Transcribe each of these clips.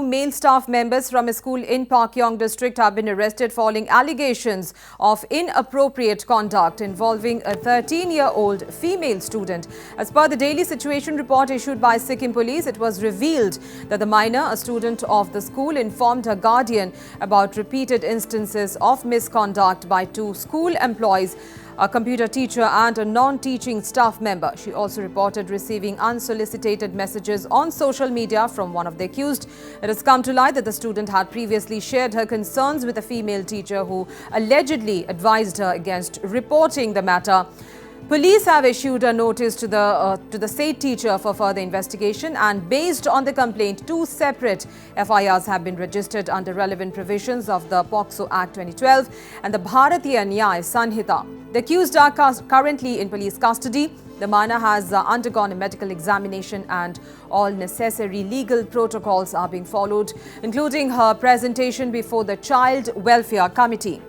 male staff members from a school in Pakyong district have been arrested following allegations of inappropriate conduct involving a 13-year-old female student. As per the daily situation report issued by Sikkim police, it was revealed that the minor, a student of the school, informed her guardian about repeated instances of misconduct by two school employees, a computer teacher and a non-teaching staff member. She also reported receiving unsolicited messages on social media from one of the accused. It has come to light that the student had previously shared her concerns with a female teacher who allegedly advised her against reporting the matter. Police have issued a notice to the said teacher for further investigation, and based on the complaint, two separate FIRs have been registered under relevant provisions of the POCSO Act 2012 and the Bharatiya Nyaya Sanhita. The accused are currently in police custody. The minor has undergone a medical examination and all necessary legal protocols are being followed, including her presentation before the Child Welfare Committee.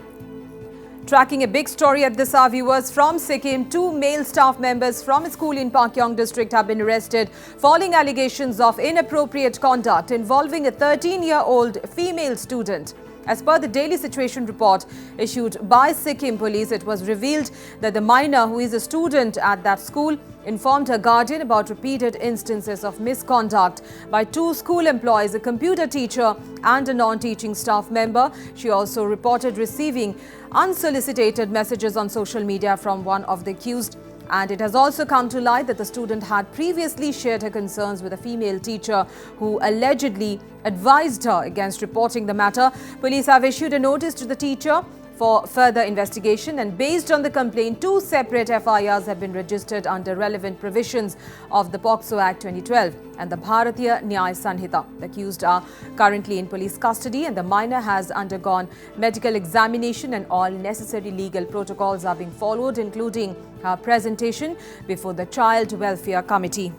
Tracking a big story at this hour, viewers, from Sikkim, two male staff members from a school in Pakyong district have been arrested following allegations of inappropriate conduct involving a 13-year-old female student. As per the daily situation report issued by Sikkim police, it was revealed that the minor, who is a student at that school, informed her guardian about repeated instances of misconduct by two school employees, a computer teacher and a non-teaching staff member. She also reported receiving unsolicited messages on social media from one of the accused. And it has also come to light that the student had previously shared her concerns with a female teacher who allegedly advised her against reporting the matter. Police have issued a notice to the teacher for further investigation, and based on the complaint, two separate FIRs have been registered under relevant provisions of the POCSO Act 2012 and the Bharatiya Nyaya Sanhita. The accused are currently in police custody and the minor has undergone medical examination and all necessary legal protocols are being followed, including her presentation before the Child Welfare Committee.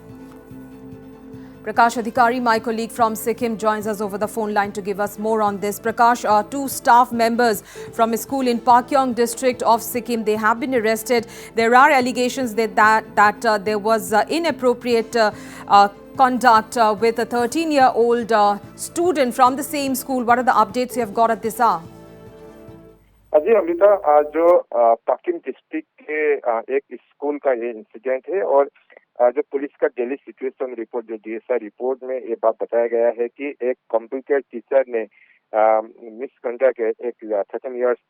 Prakash Adhikari, my colleague from Sikkim, joins us over the phone line to give us more on this. Prakash, two staff members from a school in Pakyong district of Sikkim, they have been arrested. There are allegations that there was inappropriate conduct with a 13-year-old student from the same school. What are the updates you have got at this hour? जी अमृता, जो पाकिम district के एक school का ये incident है और जो police का daily situation report, जो DSI रिपोर्ट में ये बात बताया गया है कि एक कंप्यूटर टीचर ने मिसकंडक्ट एक 13 इयर्स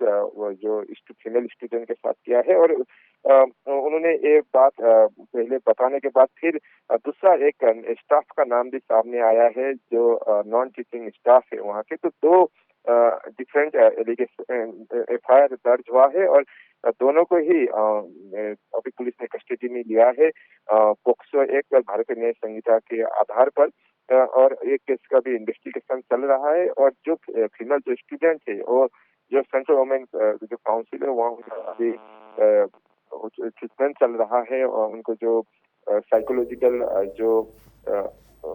जो फीमेल स्टूडेंट के साथ किया है और उन्होंने ये बात पहले बताने के बाद फिर दूसरा एक स्टाफ का नाम भी सामने आया है जो नॉन टीचिंग स्टाफ है वहाँ के। तो दो डिफरेंट FIR दर्ज हुआ है और दोनों को ही अभी पुलिस ने कस्टडी में लिया है पोक्सो एक्ट और भारतीय न्याय संहिता के आधार पर, और एक केस का भी इन्वेस्टिगेशन चल रहा है। और जो फीमेल जो स्टूडेंट है और जो सेंट्रल वुमेन जो काउंसिल है वहाँ अभी ट्रीटमेंट चल रहा है और उनको जो साइकोलॉजिकल जो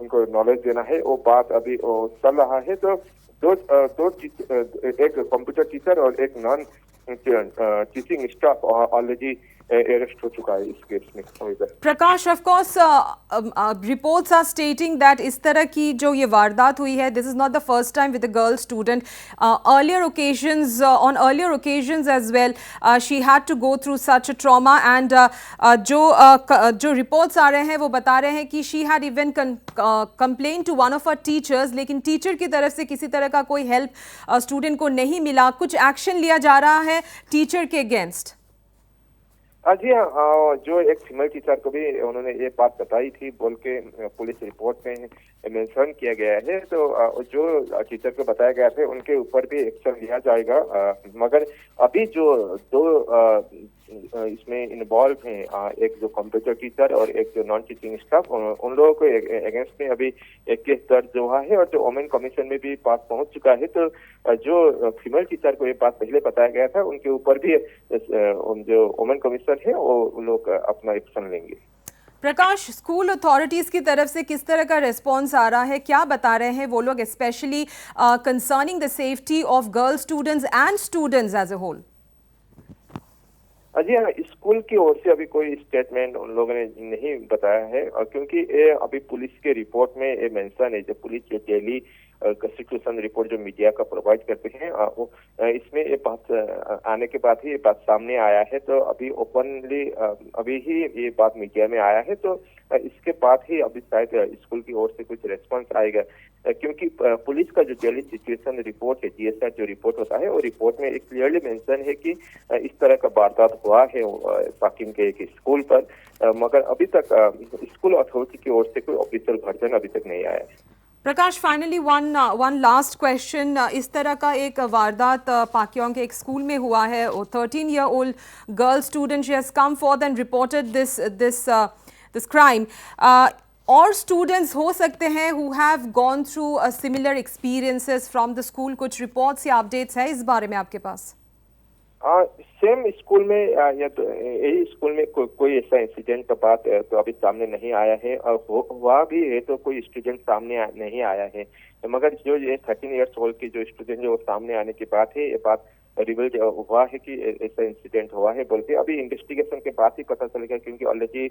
उनको नॉलेज देना है वो बात अभी चल रहा है। तो दो एक कंप्यूटर टीचर और एक non teaching staff already arrest हो चुका है इस केस में। Prakash, of course reports are stating that इस तरह की जो ये वारदात हुई है, this is not the first time with a girl student. Earlier occasions, on earlier occasions as well she had to go through such trauma and जो रिपोर्ट्स आ रहे हैं वो बता रहे हैं कि she had even complain to one of our teachers, लेकिन टीचर की तरफ से किसी तरह का कोई हेल्प स्टूडेंट को नहीं मिला. कुछ एक्शन लिया जा रहा है टीचर के अगेंस्ट? जी हाँ, जो एक फीमेल टीचर को भी उन्होंने ये बात बताई थी बोल के पुलिस रिपोर्ट में मेंशन किया गया है। तो जो टीचर को बताया गया था उनके ऊपर भी एक्शन लिया जाएगा, मगर अभी जो दो इसमें इन्वॉल्व हैं, एक जो कंप्यूटर टीचर और एक जो नॉन टीचिंग स्टाफ, उन लोगों को अगेंस्ट में अभी एक केस दर्ज हुआ है और जो वुमेन कमीशन में भी बात पहुंच चुका है। तो जो फीमेल टीचर को ये बात पहले बताया गया था उनके ऊपर भी जो वुमेन कमीशन है वो लोग अपना एक्शन लेंगे. प्रकाश, स्कूल अथॉरिटीज की तरफ से किस तरह का रिस्पॉन्स आ रहा है, क्या बता रहे हैं वो लोग, specially concerning the safety of girl students and students as a whole? जी हाँ, स्कूल की ओर से अभी कोई स्टेटमेंट उन लोगों ने नहीं बताया है, क्योंकि ये अभी पुलिस के रिपोर्ट में ये मेंशन है, जो पुलिस जो डेली सिचुएशन रिपोर्ट जो मीडिया का प्रोवाइड करते हैं इसमें ये बात आने के बाद ही ये बात सामने आया है। तो अभी ओपनली अभी ही ये बात मीडिया में आया है, तो इसके बाद ही अभी शायद स्कूल की ओर से कुछ रेस्पॉन्स आएगा, क्योंकि पुलिस का जो डेली सिचुएशन रिपोर्ट है, DSR जो रिपोर्ट होता है, वो रिपोर्ट में एक क्लियरली मेंशन है कि इस तरह का वारदात हुआ है पाकिम के एक स्कूल पर, मगर अभी तक स्कूल अथॉरिटी की ओर से कोई ऑफिशियल वर्जन अभी तक नहीं आया है। प्रकाश, फाइनली वन लास्ट क्वेश्चन। इस तरह का एक वारदात पाक्योंग के एक स्कूल में हुआ है। 13-year-old girl student, she has come forward and reported this crime. और स्टूडेंट्स हो सकते हैं who have gone through similar experiences from the school, कुछ रिपोर्ट्स या अपडेट्स है इस बारे में आपके पास? सेम स्कूल में या तो यही स्कूल में कोई ऐसा इंसिडेंट का बात तो अभी सामने नहीं आया है, और हुआ भी है तो कोई स्टूडेंट सामने नहीं आया है, मगर जो ये 13 इयर्स ओल्ड की जो स्टूडेंट जो सामने आने की बात है, ये बात रिवील्ड हुआ है कि ऐसा इंसिडेंट हुआ है बोल के। अभी इन्वेस्टिगेशन के बाद ही पता चलेगा, क्योंकि ऑलरेडी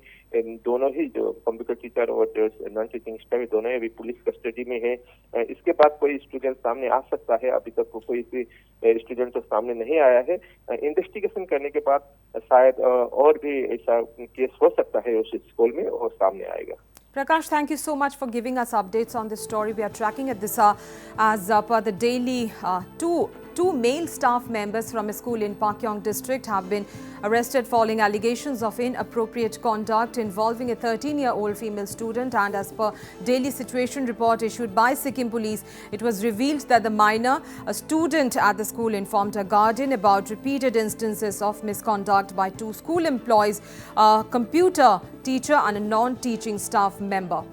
दोनों ही जो कंप्यूटर टीचर और जो नॉन टीचिंग स्टाफ दोनों ही अभी पुलिस कस्टडी में है। इसके बाद कोई स्टूडेंट सामने आ सकता है, अभी तक कोई स्टूडेंट तो सामने नहीं आया है। इन्वेस्टिगेशन करने के बाद शायद और भी ऐसा केस हो सकता है उस स्कूल में, और सामने आएगा। Prakash, thank you so much for giving us updates on this story. We are tracking at this as per the daily two male staff members from a school in Pakyong district have been arrested following allegations of inappropriate conduct involving a 13-year-old female student, and as per daily situation report issued by Sikkim police, it was revealed that the minor, a student at the school, informed her guardian about repeated instances of misconduct by two school employees, a computer teacher and a non-teaching staff member.